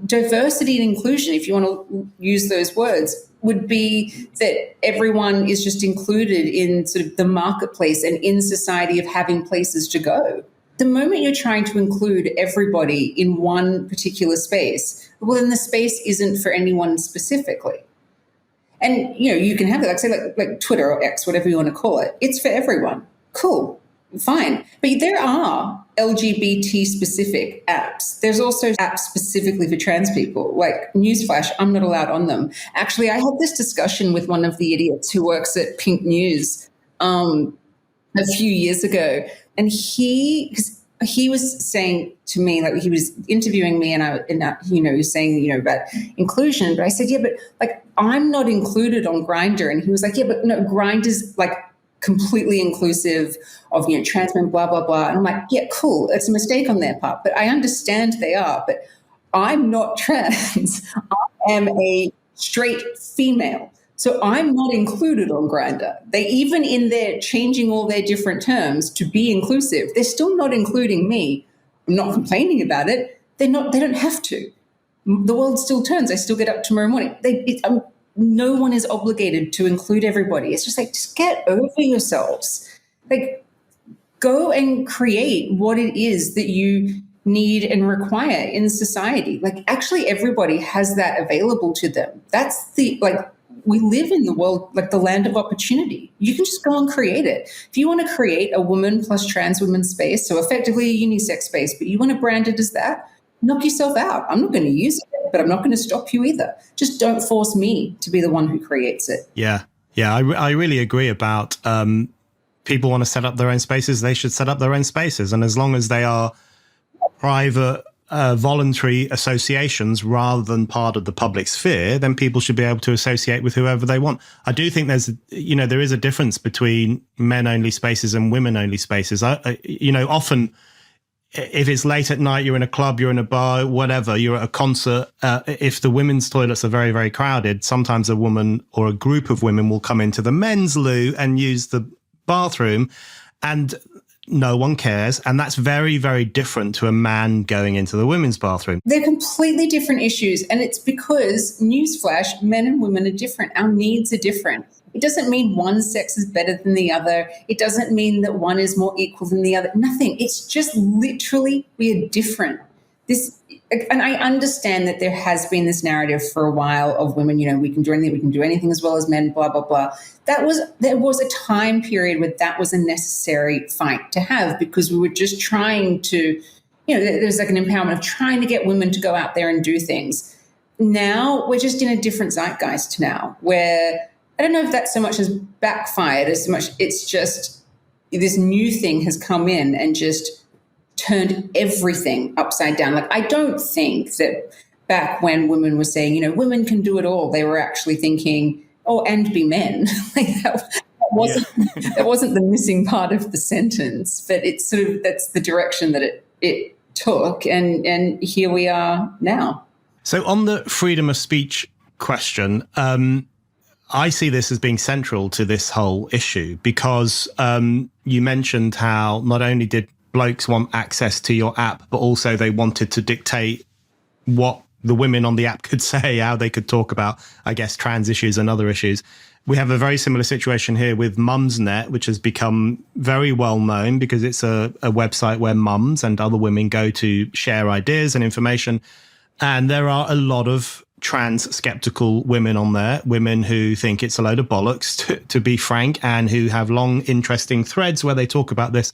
Diversity and inclusion, if you want to use those words, would be that everyone is just included in sort of the marketplace and in society of having places to go. The moment you're trying to include everybody in one particular space, well, then the space isn't for anyone specifically. And, you can have it, like Twitter or X, whatever you want to call it. It's for everyone. Cool. Fine. But there are LGBT-specific apps. There's also apps specifically for trans people. Like, newsflash, I'm not allowed on them. Actually, I had this discussion with one of the idiots who works at Pink News a few years ago. And he was saying to me, like, he was interviewing me he was saying, about inclusion. But I said, yeah, but like, I'm not included on Grindr. And he was like, yeah, but no, Grindr's like completely inclusive of, trans men, blah, blah, blah. And I'm like, yeah, cool. It's a mistake on their part, but I understand they are, but I'm not trans. I am a straight female. So I'm not included on Grindr. They, even in their changing all their different terms to be inclusive, they're still not including me. I'm not complaining about it. They don't have to. The world still turns. I still get up tomorrow morning. No one is obligated to include everybody. It's just like, just get over yourselves. Like, go and create what it is that you need and require in society. Like, actually everybody has that available to them. That's we live in the world, like the land of opportunity. You can just go and create it. If you want to create a woman plus trans women space, so effectively a unisex space, but you want to brand it as that, knock yourself out. I'm not going to use it, but I'm not going to stop you either. Just don't force me to be the one who creates it. Yeah. I really agree about people want to set up their own spaces. They should set up their own spaces. And as long as they are private voluntary associations rather than part of the public sphere, then people should be able to associate with whoever they want. I do think there is a difference between men-only spaces and women-only spaces. Often if it's late at night, you're in a club, you're in a bar, whatever, you're at a concert, if the women's toilets are very, very crowded, sometimes a woman or a group of women will come into the men's loo and use the bathroom, and no one cares. And that's very, very different to a man going into the women's bathroom. They're completely different issues. And it's because, newsflash, men and women are different. Our needs are different. It doesn't mean one sex is better than the other. It doesn't mean that one is more equal than the other. Nothing. It's just literally we are different. And I understand that there has been this narrative for a while of women, we can do anything, we can do anything as well as men, blah, blah, blah. There was a time period where that was a necessary fight to have, because we were just trying to, there's like an empowerment of trying to get women to go out there and do things. Now we're just in a different zeitgeist now, where I don't know if that so much has backfired as much it's just this new thing has come in and just turned everything upside down. Like, I don't think that back when women were saying, women can do it all, they were actually thinking, oh, and be men. Like that wasn't the missing part of the sentence, but it's sort of, that's the direction that it took. And here we are now. So on the freedom of speech question, I see this as being central to this whole issue, because you mentioned how not only did blokes want access to your app, but also they wanted to dictate what the women on the app could say, how they could talk about, I guess, trans issues and other issues. We have a very similar situation here with Mumsnet, which has become very well known because it's a website where mums and other women go to share ideas and information. And there are a lot of trans skeptical women on there, women who think it's a load of bollocks, to be frank, and who have long, interesting threads where they talk about this.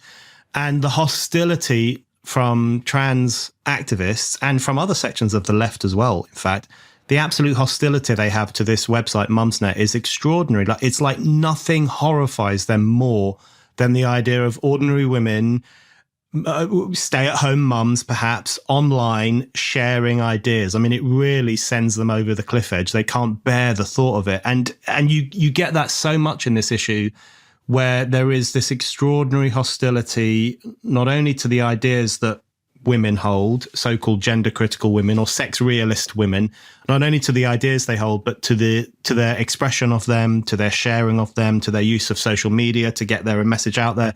And the hostility from trans activists and from other sections of the left as well, in fact, the absolute hostility they have to this website, Mumsnet, is extraordinary. It's like nothing horrifies them more than the idea of ordinary women, stay-at-home mums, perhaps, online, sharing ideas. I mean, it really sends them over the cliff edge. They can't bear the thought of it. And you get that so much in this issue, where there is this extraordinary hostility, not only to the ideas that women hold, so-called gender-critical women or sex-realist women, not only to the ideas they hold, but to their expression of them, to their sharing of them, to their use of social media to get their message out there.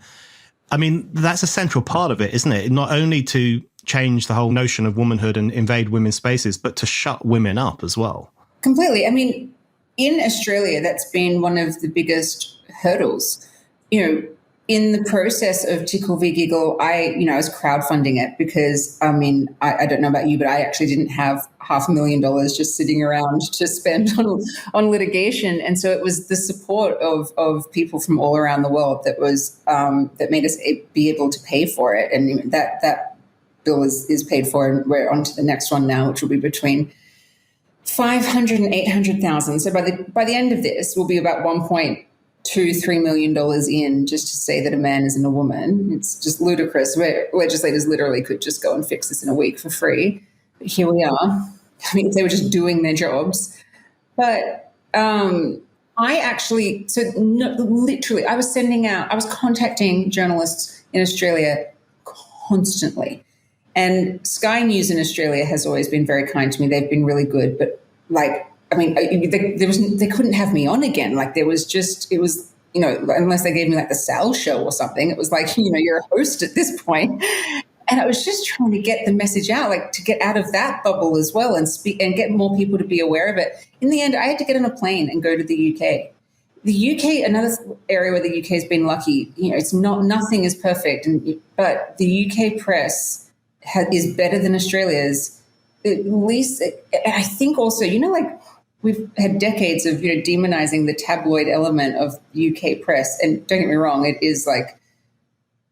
I mean, that's a central part of it, isn't it? Not only to change the whole notion of womanhood and invade women's spaces, but to shut women up as well. Completely. I mean, in Australia, that's been one of the biggest hurdles. In the process of Tickle v. Giggle, I was crowdfunding it because, I mean, I don't know about you, but I actually didn't have $500,000 just sitting around to spend on litigation. And so it was the support of people from all around the world that was that made us be able to pay for it. And that bill is paid for, and we're on to the next one now, which will be between 500 and 800,000. So by the end of this, we'll be about $1.23 million in, just to say that a man isn't a woman. It's just ludicrous. Where legislators literally could just go and fix this in a week for free. But here we are. I mean, if they were just doing their jobs. But literally, I was contacting journalists in Australia constantly. And Sky News in Australia has always been very kind to me. They've been really good. But they couldn't have me on again. Like it was, unless they gave me like the Sall show or something, it was like, you're a host at this point. And I was just trying to get the message out, like to get out of that bubble as well and speak and get more people to be aware of it. In the end, I had to get on a plane and go to the UK. The UK, another area where the UK has been lucky, nothing is perfect, but the UK press is better than Australia's. At least, I think also, we've had decades of, demonizing the tabloid element of UK press. And don't get me wrong, it is like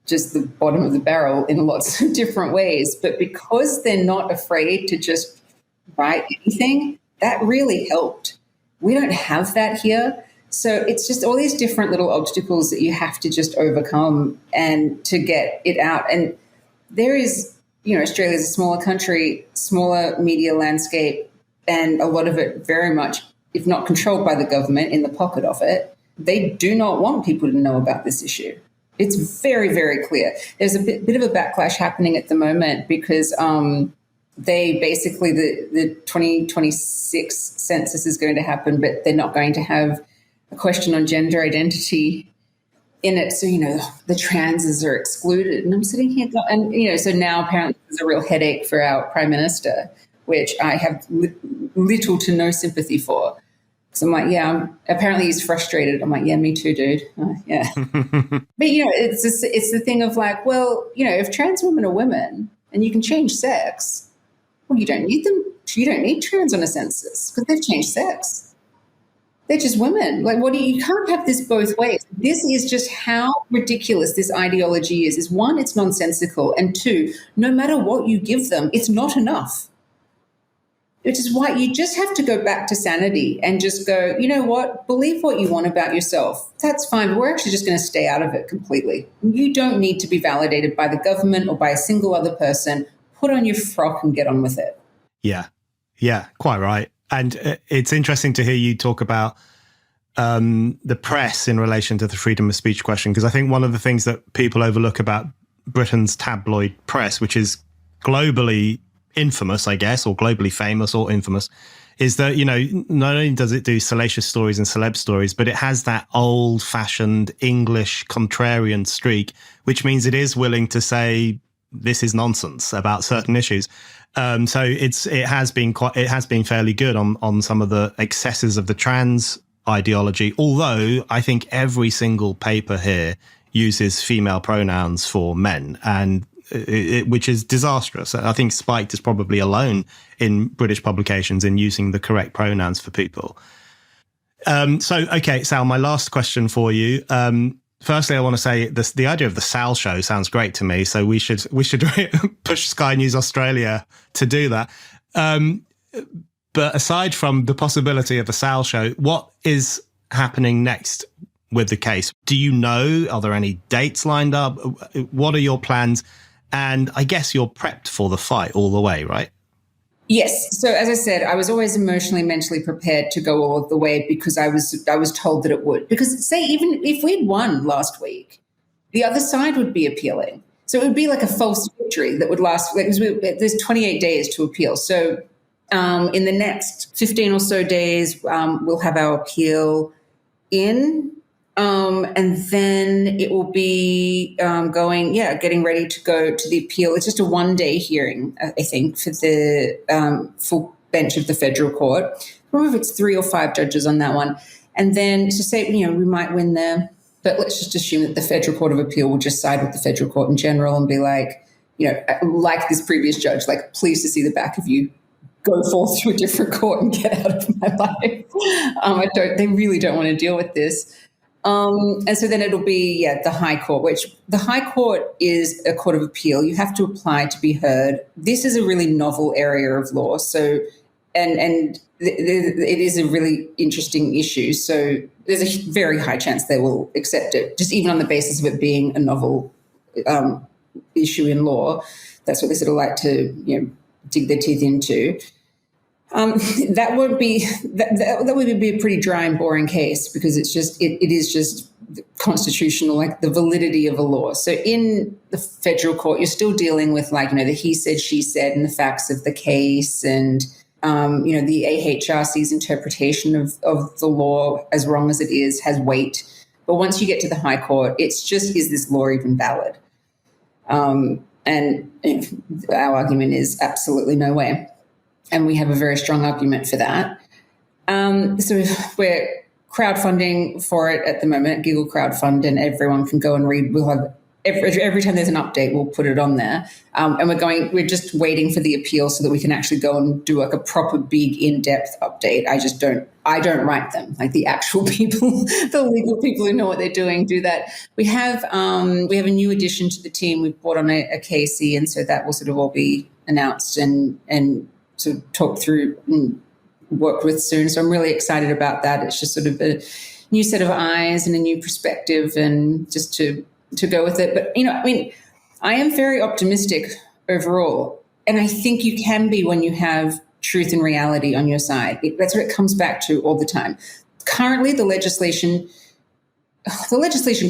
just the bottom of the barrel in lots of different ways. But because they're not afraid to just write anything, that really helped. We don't have that here. So it's just all these different little obstacles that you have to just overcome and to get it out. And there is Australia's a smaller country, smaller media landscape, and a lot of it very much, if not controlled by the government, in the pocket of it. They do not want people to know about this issue. It's very, very clear. There's a bit of a backlash happening at the moment because they basically, the 2026 census is going to happen, but they're not going to have a question on gender identity in it. So, the transes are excluded. And I'm sitting here and, so now apparently there's a real headache for our Prime Minister, which I have little to no sympathy for. So I'm like, apparently he's frustrated. I'm like, yeah, me too, dude. Yeah. But, it's the thing of like, well, if trans women are women and you can change sex, well, you don't need them. You don't need trans on a census because they've changed sex. They're just women. Like, you can't have this both ways. This is just how ridiculous this ideology is. One, it's nonsensical. And two, no matter what you give them, it's not enough. Which is why you just have to go back to sanity and just go, you know what, believe what you want about yourself. That's fine, but we're actually just going to stay out of it completely. You don't need to be validated by the government or by a single other person. Put on your frock and get on with it. Yeah, quite right. And it's interesting to hear you talk about the press in relation to the freedom of speech question, because I think one of the things that people overlook about Britain's tabloid press, which is globally infamous, I guess, or globally famous or infamous, is that, not only does it do salacious stories and celeb stories, but it has that old-fashioned English contrarian streak, which means it is willing to say this is nonsense about certain issues. So it has been fairly good on some of the excesses of the trans ideology, although I think every single paper here uses female pronouns for men, and which is disastrous. I think Spiked is probably alone in British publications in using the correct pronouns for people. Okay, Sal, my last question for you. Firstly, I want to say the idea of the Sal show sounds great to me. So we should push Sky News Australia to do that. But aside from the possibility of a Sal show, what is happening next with the case? Do you know? Are there any dates lined up? What are your plans? And I guess you're prepped for the fight all the way, right? Yes. So as I said, I was always emotionally, mentally prepared to go all the way because I was told that it would. Because say even if we'd won last week, the other side would be appealing. So it would be like a false victory that would last. There's 28 days to appeal. So in the next 15 or so days, we'll have our appeal in. And then it will be getting ready to go to the appeal. It's just a one-day hearing, I think, for the full bench of the federal court. I don't remember if it's 3 or 5 judges on that one. And then to say, we might win there, but let's just assume that the Federal Court of Appeal will just side with the federal court in general and be like, like this previous judge, like, pleased to see the back of you. Go forth to a different court and get out of my life. They really don't want to deal with this. And so then it'll be, the High Court, which the High Court is a court of appeal. You have to apply to be heard. This is a really novel area of law. So, and it is a really interesting issue. So there's a very high chance they will accept it, just even on the basis of it being a novel issue in law. That's what they sort of like to, dig their teeth into. That would be a pretty dry and boring case because it is just constitutional, like the validity of a law. So in the federal court, you're still dealing with the he said, she said, and the facts of the case, and the AHRC's interpretation of the law, as wrong as it is, has weight. But once you get to the High Court, it's just, is this law even valid? And our argument is absolutely no way. And we have a very strong argument for that. So we're crowdfunding for it at the moment, Giggle crowdfund, and everyone can go and read. We'll have every time there's an update, we'll put it on there. And we're just waiting for the appeal so that we can actually go and do like a proper big in-depth update. I don't write them, like the actual people, the legal people who know what they're doing do that. We have a new addition to the team. We've brought on a Casey, and so that will sort of all be announced and sort of talk through and work with soon. So I'm really excited about that. It's just sort of a new set of eyes and a new perspective, and just to go with it. But, I am very optimistic overall. And I think you can be when you have truth and reality on your side. That's what it comes back to all the time. Currently, the legislation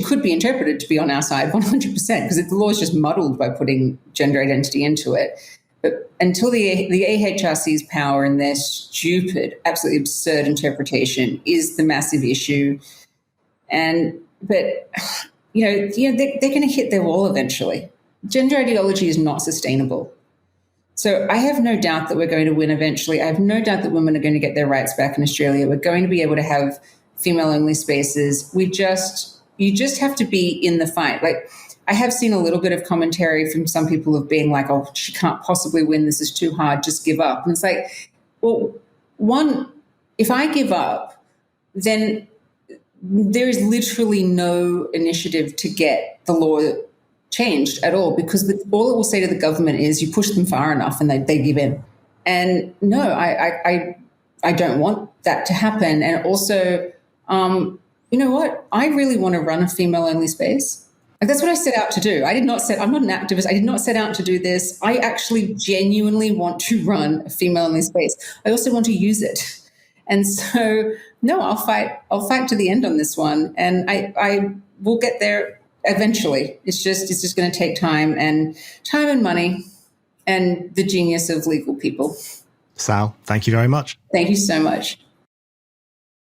could be interpreted to be on our side 100%, because the law is just muddled by putting gender identity into it. But until the AHRC's power and their stupid, absolutely absurd interpretation is the massive issue. But they're going to hit their wall eventually. Gender ideology is not sustainable. So I have no doubt that we're going to win eventually. I have no doubt that women are going to get their rights back in Australia. We're going to be able to have female-only spaces. You just have to be in the fight. Like, I have seen a little bit of commentary from some people of being like, oh, she can't possibly win. This is too hard. Just give up. And it's like, well, one, if I give up, then there is literally no initiative to get the law changed at all, because all it will say to the government is you push them far enough and they give in. And no, I don't want that to happen. And also, you know what? I really want to run a female-only space. Like, that's what I set out to do. I'm not an activist. I did not set out to do this. I actually genuinely want to run a female-only space. I also want to use it. And so, no, I'll fight to the end on this one. And I will get there eventually. It's just going to take time and money and the genius of legal people. Sal, thank you very much. Thank you so much.